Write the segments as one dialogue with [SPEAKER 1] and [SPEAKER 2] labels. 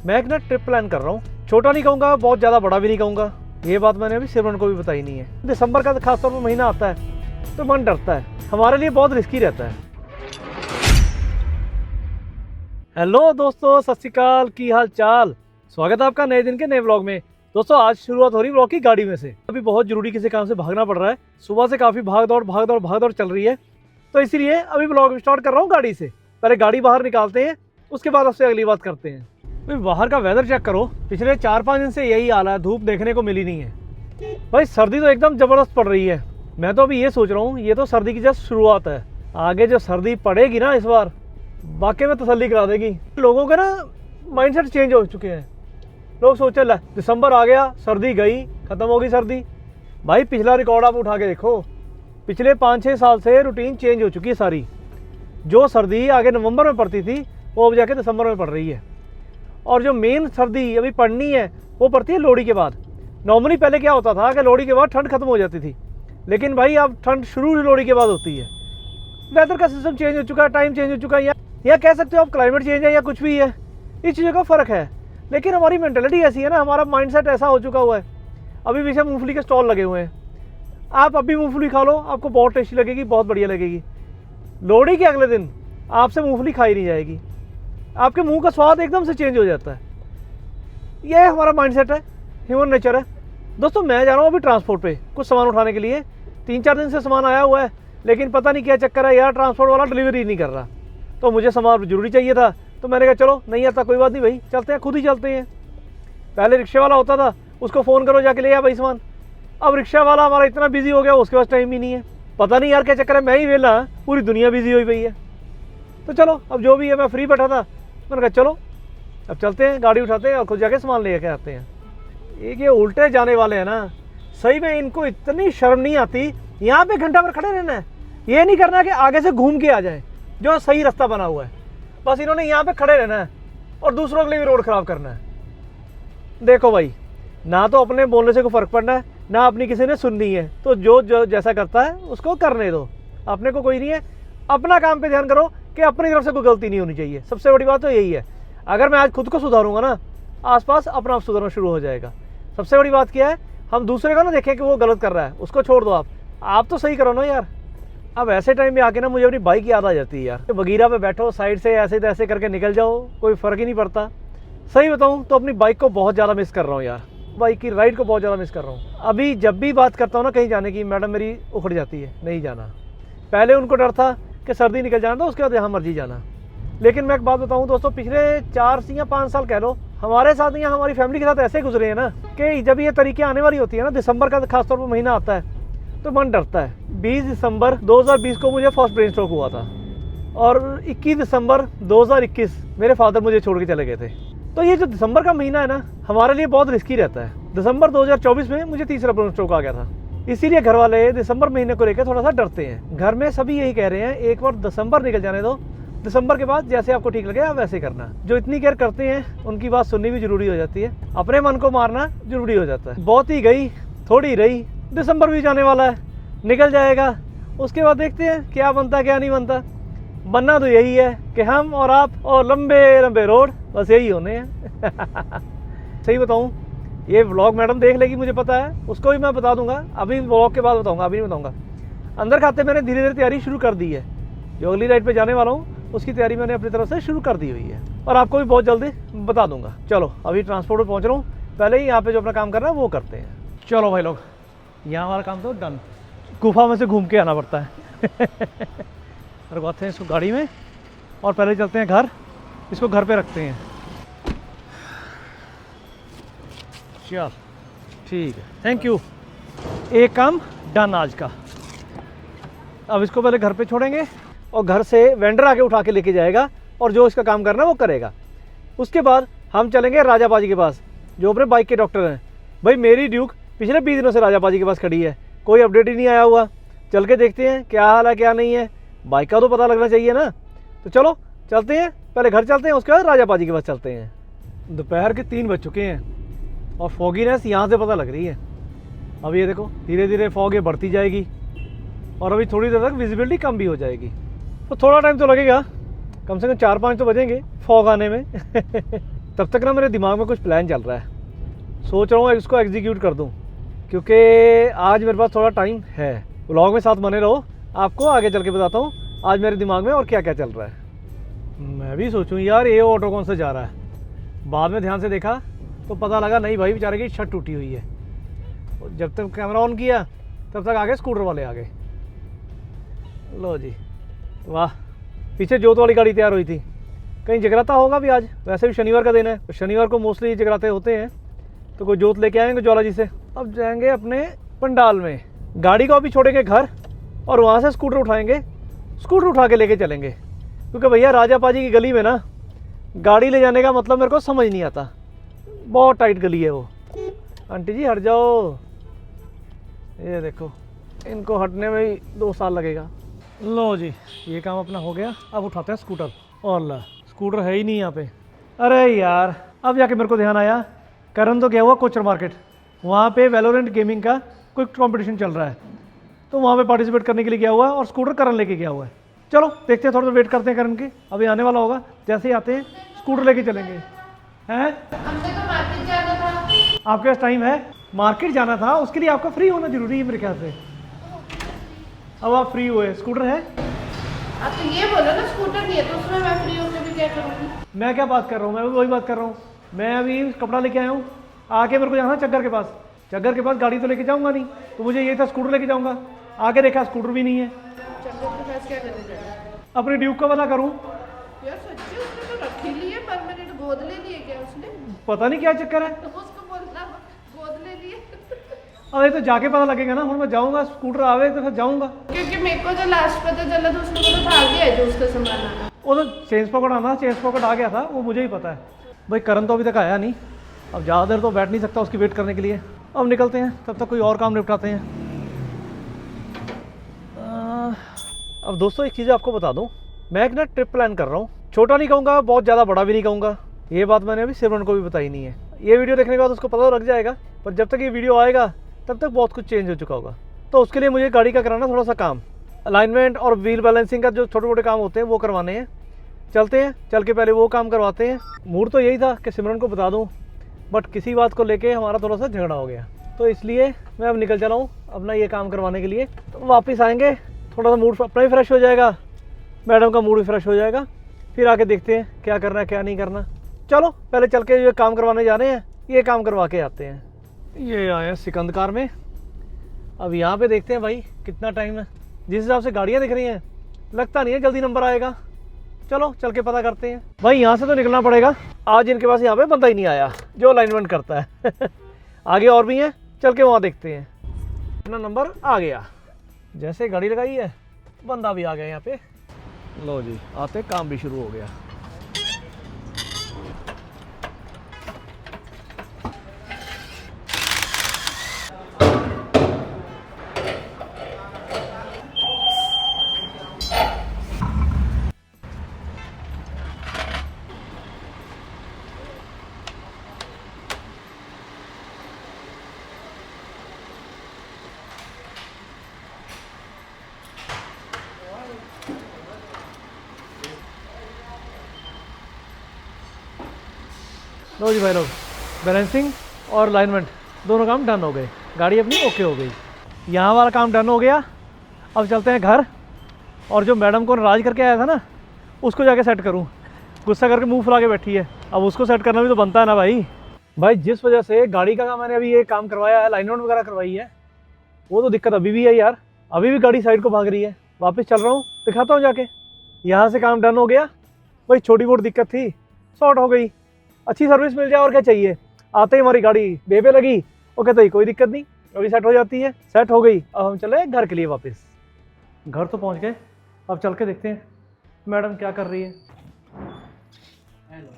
[SPEAKER 1] मैं एक ना ट्रिप प्लान कर रहा हूँ। छोटा नहीं कहूँगा, बहुत ज़्यादा बड़ा भी नहीं कहूँगा। ये बात मैंने अभी सिमरन को भी बताई नहीं है। दिसंबर का खासतौर पर महीना आता है तो मन डरता है, हमारे लिए बहुत रिस्की रहता है। हेलो दोस्तों, सत श्री अकाल, की हाल चाल। स्वागत है आपका नए दिन के नए व्लॉग में। दोस्तों आज शुरुआत हो रही व्लॉग की गाड़ी में से। अभी बहुत जरूरी किसी काम से भागना पड़ रहा है। सुबह से काफ़ी भाग दौड़ चल रही है, तो इसीलिए अभी व्लॉग स्टार्ट कर रहा हूँ गाड़ी से। पहले गाड़ी बाहर निकालते हैं, उसके बाद आपसे अगली बात करते हैं। भाई बाहर का वेदर चेक करो, पिछले 4-5 दिन से यही हाल है, धूप देखने को मिली नहीं है। भाई सर्दी तो एकदम ज़बरदस्त पड़ रही है। मैं तो अभी ये सोच रहा हूँ, ये तो सर्दी की जस्ट शुरुआत है। आगे जो सर्दी पड़ेगी ना इस बार, वाकई में तसल्ली करा देगी। लोगों के ना माइंडसेट चेंज हो चुके हैं। लोग सोचे ला दिसंबर आ गया, सर्दी गई, ख़त्म हो गई सर्दी। भाई पिछला रिकॉर्ड आप उठा के देखो, पिछले 5-6 साल से रूटीन चेंज हो चुकी है सारी। जो सर्दी आगे नवंबर में पड़ती थी वो अब जाके दिसंबर में पड़ रही है। और जो मेन सर्दी अभी पड़नी है वो पड़ती है लोहड़ी के बाद। नॉर्मली पहले क्या होता था कि लोहड़ी के बाद ठंड खत्म हो जाती थी, लेकिन भाई अब ठंड शुरू लोहड़ी के बाद होती है। वेदर का सिस्टम चेंज हो चुका है, टाइम चेंज हो चुका है, या कह सकते हो आप क्लाइमेट चेंज है या कुछ भी है। इस चीज़ों का फ़र्क है, लेकिन हमारी मेंटेलिटी ऐसी है ना, हमारा माइंडसेट ऐसा हो चुका हुआ है। अभी पीछे मूंगफली के स्टॉल लगे हुए हैं, आप अभी मूंगफली खा लो, आपको बहुत टेस्टी लगेगी, बहुत बढ़िया लगेगी। लोहड़ी के अगले दिन आपसे मूंगफली खाई नहीं जाएगी, आपके मुंह का स्वाद एकदम से चेंज हो जाता है। यह हमारा माइंडसेट है, ह्यूमन नेचर है। दोस्तों मैं जा रहा हूँ अभी ट्रांसपोर्ट पे कुछ सामान उठाने के लिए। 3-4 दिन से सामान आया हुआ है, लेकिन पता नहीं क्या चक्कर है यार, ट्रांसपोर्ट वाला डिलीवरी नहीं कर रहा। तो मुझे सामान ज़रूरी चाहिए था, तो मैंने कहा चलो नहीं आता कोई बात नहीं भाई, चलते हैं, खुद ही चलते हैं। पहले रिक्शे वाला होता था, उसको फ़ोन करो जाके ले आ भाई सामान। अब रिक्शा वाला हमारा इतना बिजी हो गया, उसके पास टाइम ही नहीं है। पता नहीं यार क्या चक्कर है, मैं ही वेला, पूरी दुनिया बिजी हुई पई है। तो चलो अब जो भी है, मैं फ्री बैठा था, मैंने कहा चलो अब चलते हैं, गाड़ी उठाते हैं और खुद जाके सामान ले के आते हैं। एक ये उल्टे जाने वाले हैं ना, सही में इनको इतनी शर्म नहीं आती। यहाँ पे घंटा भर खड़े रहना है, ये नहीं करना कि आगे से घूम के आ जाए जो सही रास्ता बना हुआ है। बस इन्होंने यहाँ पे खड़े रहना है और दूसरों के लिए भी रोड ख़राब करना है। देखो भाई, ना तो अपने बोलने से कोई फ़र्क पड़ना है, ना अपनी किसी ने सुननी है। तो जो जैसा करता है उसको करने दो, अपने को कोई नहीं है। अपना काम पे ध्यान करो कि अपनी तरफ से कोई गलती नहीं होनी चाहिए। सबसे बड़ी बात तो यही है। अगर मैं आज खुद को सुधारूंगा ना, आसपास अपना आप सुधरना शुरू हो जाएगा। सबसे बड़ी बात क्या है, हम दूसरे का ना देखें कि वो गलत कर रहा है, उसको छोड़ दो, आप तो सही करो ना यार। अब ऐसे टाइम में आके ना मुझे अपनी बाइक याद आ जाती है यार। बगीरा पे बैठो, साइड से ऐसे तैसे करके निकल जाओ, कोई फ़र्क ही नहीं पड़ता। सही बताऊँ तो अपनी बाइक को बहुत ज़्यादा मिस कर रहा हूँ यार, बाइक की राइड को बहुत ज़्यादा मिस कर रहा हूँ। अभी जब भी बात करता हूँ ना कहीं जाने की, मैडम मेरी उखड़ जाती है, नहीं जाना। पहले उनको डर था कि सर्दी निकल जाना, उसके बाद जहाँ मर्जी जाना। लेकिन मैं एक बात बताऊँ दोस्तों, पिछले 4 या 5 साल कह लो, हमारे साथ या हमारी फैमिली के साथ ऐसे गुजरे हैं ना कि जब ये तरीके आने वाली होती है ना, दिसंबर का खासतौर पर महीना आता है तो मन डरता है। 20 दिसंबर 2020 को मुझे फर्स्ट ब्रेन स्ट्रोक हुआ था, और 21 दिसंबर 2021 मेरे फादर मुझे छोड़ के चले गए थे। तो ये जो दिसंबर का महीना है ना, हमारे लिए बहुत रिस्की रहता है। दिसंबर 2024 में मुझे तीसरा ब्रेन स्ट्रोक आ गया था, इसीलिए घर वाले दिसंबर महीने को लेकर थोड़ा सा डरते हैं। घर में सभी यही कह रहे हैं, एक बार दिसंबर निकल जाने दो, दिसंबर के बाद जैसे आपको ठीक लगे आप वैसे करना। जो इतनी केयर करते हैं उनकी बात सुननी भी जरूरी हो जाती है, अपने मन को मारना जरूरी हो जाता है। बहुत ही गई थोड़ी रही, दिसंबर भी जाने वाला है, निकल जाएगा, उसके बाद देखते हैं क्या बनता क्या नहीं बनता। बनना तो यही है कि हम और आप और लंबे लंबे रोड, बस यही होने हैं। सही बताऊँ, ये व्लॉग मैडम देख लेगी मुझे पता है, उसको भी मैं बता दूंगा, अभी व्लॉग के बाद बताऊंगा, अभी नहीं बताऊंगा। अंदर खाते मैंने धीरे धीरे तैयारी शुरू कर दी है, जो अगली राइड पे जाने वाला हूँ उसकी तैयारी मैंने अपनी तरफ से शुरू कर दी हुई है, और आपको भी बहुत जल्दी बता दूंगा। चलो अभी ट्रांसपोर्ट पर पहुँच रहा हूँ, पहले ही यहाँ पे जो अपना काम कर रहा है वो करते हैं। चलो भाई लोग, यहाँ हमारा काम तो डन। गुफा में से घूम के आना पड़ता है। रखवाते हैं इसको गाड़ी में, और पहले चलते हैं घर, इसको घर पे रखते हैं। चल ठीक है, थैंक यू। एक काम डन आज का। अब इसको पहले घर पे छोड़ेंगे, और घर से वेंडर आके उठा के लेके जाएगा, और जो इसका काम करना है वो करेगा। उसके बाद हम चलेंगे राजा बाजी के पास, जो अपने बाइक के डॉक्टर हैं। भाई मेरी ड्यूक पिछले 20 दिनों से राजा बाजी के पास खड़ी है, कोई अपडेट ही नहीं आया हुआ। चल के देखते हैं क्या हाल है क्या नहीं है, बाइक का तो पता लगना चाहिए ना। तो चलो चलते हैं, पहले घर चलते हैं, उसके बाद राजा बाजी के पास चलते हैं। दोपहर के 3 बज चुके हैं, और फॉगीनेस यहाँ से पता लग रही है। अब ये देखो धीरे धीरे फॉग ये बढ़ती जाएगी, और अभी थोड़ी देर तक विजिबिलिटी कम भी हो जाएगी। तो थोड़ा टाइम तो लगेगा, कम से कम 4-5 तो बजेंगे फॉग आने में। तब तक ना मेरे दिमाग में कुछ प्लान चल रहा है, सोच रहा हूँ इसको एग्जीक्यूट कर दूँ, क्योंकि आज मेरे पास थोड़ा टाइम है। व्लॉग में साथ बने रहो, आपको आगे चल के बताता हूँ आज मेरे दिमाग में और क्या क्या चल रहा है। मैं भी सोचूं यार ये ऑटो कौन सा जा रहा है, बाद में ध्यान से देखा तो पता लगा नहीं भाई बेचारे की छत टूटी हुई है। और जब तक कैमरा ऑन किया तब तक आगे स्कूटर वाले आ गए। लो जी वाह, पीछे जोत वाली गाड़ी तैयार हुई थी, कहीं जगराता होगा भी आज, वैसे भी शनिवार का दिन है तो शनिवार को मोस्टली जगराते होते हैं, तो कोई जोत लेके आएंगे ज्वाला जी से। अब जाएंगे अपने पंडाल में, गाड़ी को अभी छोड़ेंगे घर और वहाँ से स्कूटर उठाएंगे, स्कूटर उठा के लेके चलेंगे, क्योंकि भैया राजा पाजी की गली में ना गाड़ी ले जाने का मतलब मेरे को समझ नहीं आता, बहुत टाइट गली है वो। आंटी जी हट जाओ, ये देखो इनको हटने में ही 2 साल लगेगा। लो जी ये काम अपना हो गया, अब उठाते हैं स्कूटर। और ला स्कूटर है ही नहीं यहाँ पे। अरे यार अब जाके मेरे को ध्यान आया, करण तो गया हुआ कोचर मार्केट, वहाँ पे वैलोरेंट गेमिंग का कोई कंपटीशन चल रहा है, तो वहाँ पे पार्टिसिपेट करने के लिए गया हुआ है और स्कूटर करण लेके गया हुआ है। चलो देखते हैं, थोड़ा सा वेट करते हैं करण के, अभी आने वाला होगा, जैसे ही आते हैं स्कूटर लेके चलेंगे। हैं
[SPEAKER 2] हमने तो मार्केट जाना था।
[SPEAKER 1] आपके पास टाइम है? मार्केट जाना था, उसके लिए आपका फ्री होना जरूरी है मेरे ख्याल से। अब आप फ्री हुए, स्कूटर है?
[SPEAKER 2] आप तो ये बोलो ना स्कूटर नहीं है तो उसमें मैं फ्री होकर भी क्या करूँगी?
[SPEAKER 1] मैं क्या बात कर रहा हूँ, मैं भी वही बात कर रहा हूँ। मैं अभी कपड़ा लेके आया हूँ, आके मेरे को जाना चक्कर के पास, चक्कर के पास गाड़ी तो लेके जाऊँगा नहीं, तो मुझे ये था स्कूटर लेके जाऊँगा, आके देखा स्कूटर भी नहीं है।
[SPEAKER 2] चक्कर के पास क्या करने जाना?
[SPEAKER 1] अपनी ड्यूक का पता करूँ।
[SPEAKER 2] यार सच्ची उसने तो रखी ली है, परमानेंट गोद ले ली है क्या उसने?
[SPEAKER 1] पता नहीं क्या चक्कर है,
[SPEAKER 2] तो उसको बोलना गोद ले ली है।
[SPEAKER 1] अब ये तो जाके पता लगेगा ना, मैं जाऊँगा, स्कूटर आवे तो फिर जाऊँगा।
[SPEAKER 2] क्योंकि मेरे को जो लास्ट पता चला था उसने तो था गया है जो उसका सामान आना।
[SPEAKER 1] वो तो चेंज पॉकेट आना, चेंज पॉकेट आ गया था, वो मुझे ही पता है भाई। करण तो अभी तक आया नहीं, अब ज़्यादा देर तो बैठ नहीं सकता उसकी वेट करने के लिए। अब निकलते हैं, तब तक कोई और काम निपटाते हैं। अब दोस्तों एक चीज़ आपको बता दूं, मैं एक ना ट्रिप प्लान कर रहा हूँ, छोटा नहीं कहूँगा, बहुत ज़्यादा बड़ा भी नहीं कहूँगा। ये बात मैंने अभी सिमरन को भी बताई नहीं है, ये वीडियो देखने के बाद उसको पता लग जाएगा, पर जब तक ये वीडियो आएगा तब तक बहुत कुछ चेंज हो चुका होगा। तो उसके लिए मुझे गाड़ी का कराना थोड़ा सा काम, अलाइनमेंट और व्हील बैलेंसिंग का जो छोटे मोटे काम होते हैं वो करवाने हैं। चलते हैं, चल के पहले वो काम करवाते हैं। मूड तो यही था कि सिमरन को बता दूं, बट किसी बात को लेके हमारा थोड़ा सा झगड़ा हो गया, तो इसलिए मैं अब निकल चला हूँ अपना ये काम करवाने के लिए। तो वापस आएंगे, थोड़ा सा मूड अपना ही फ्रेश हो जाएगा, मैडम का मूड भी फ्रेश हो जाएगा, फिर आके देखते हैं क्या करना है क्या नहीं करना। चलो पहले चल के ये काम करवाने जा रहे हैं, ये काम करवा के आते हैं। ये आए हैं सिकंद कार में, अब यहाँ पे देखते हैं भाई कितना टाइम है। जिस हिसाब से गाड़ियाँ दिख रही हैं लगता नहीं है जल्दी नंबर आएगा। चलो चल के पता करते हैं भाई, यहाँ से तो निकलना पड़ेगा। आज इनके पास यहाँ पे बंदा ही नहीं आया जो अलाइनमेंट करता है आगे और भी हैं, चल के वहाँ देखते हैं। अपना नंबर आ गया, जैसे गाड़ी लगाई है बंदा भी आ गया यहाँ पे। लो जी आते काम भी शुरू हो गया। लो जी भाई लोग, बैलेंसिंग और अलाइनमेंट दोनों काम डन हो गए, गाड़ी अपनी ओके हो गई, यहाँ वाला काम डन हो गया। अब चलते हैं घर, और जो मैडम को नाराज़ करके आया था ना उसको जाके सेट करूँ, गुस्सा करके मुंह फुला के बैठी है, अब उसको सेट करना भी तो बनता है ना भाई। भाई जिस वजह से गाड़ी का मैंने अभी ये काम करवाया है, अलाइनमेंट वगैरह करवाई है, वो तो दिक्कत अभी भी है यार, अभी भी गाड़ी साइड को भाग रही है। वापस चल रहा हूँ, दिखाता हूँ जाके। यहाँ से काम डन हो गया भाई, छोटी मोटी दिक्कत थी सॉर्ट हो गई, अच्छी सर्विस मिल जाए और क्या चाहिए। आते ही हमारी गाड़ी बेबे लगी, वो कहते ही कोई दिक्कत नहीं, अभी सेट हो जाती है, सेट हो गई। अब हम चले घर के लिए वापस। घर तो पहुंच गए, अब चल के देखते हैं मैडम क्या कर रही है। हेलो,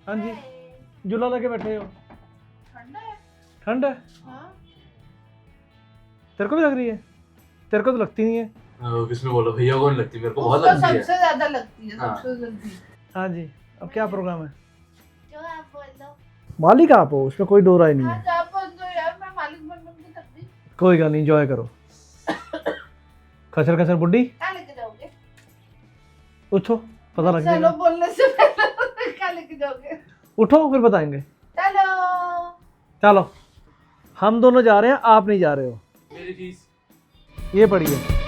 [SPEAKER 1] हाँ जी, झूला लगे बैठे हो?
[SPEAKER 2] ठंडा है।
[SPEAKER 1] ठंड है?
[SPEAKER 2] हाँ।
[SPEAKER 1] तेरे को भी लग रही है? तेरे को तो लगती नहीं है।
[SPEAKER 3] किसने बोला? भैया को नहीं लगती, मेरे को बहुत
[SPEAKER 2] उसको
[SPEAKER 3] लगती है।
[SPEAKER 2] सबसे ज्यादा लगती है,
[SPEAKER 3] हाँ।
[SPEAKER 2] सबसे जल्दी।
[SPEAKER 1] हाँ जी, अब क्या प्रोग्राम है?
[SPEAKER 2] जो आप बोल दो।
[SPEAKER 1] मालिक आप हो, उसमें कोई दो राय नहीं
[SPEAKER 2] हाँ
[SPEAKER 1] है।
[SPEAKER 2] आप बोल दो यार, मैं मालिक बन के थक गई।
[SPEAKER 1] कोई गल नहीं, एंजॉय करो। खचर खचर बुड्ढी,
[SPEAKER 2] कहाँ लेके जाओगे?
[SPEAKER 1] पूछो पता लग
[SPEAKER 2] चलो
[SPEAKER 1] जाएगा।
[SPEAKER 2] बोलने से पहले कहाँ लेके लेके जाओगे?
[SPEAKER 1] उठो फिर बताएंगे।
[SPEAKER 2] चलो।
[SPEAKER 1] चलो हम दोनों जा रहे हैं, आप नहीं जा रहे हो।
[SPEAKER 3] मेरी फीस
[SPEAKER 1] ये पड़ी है।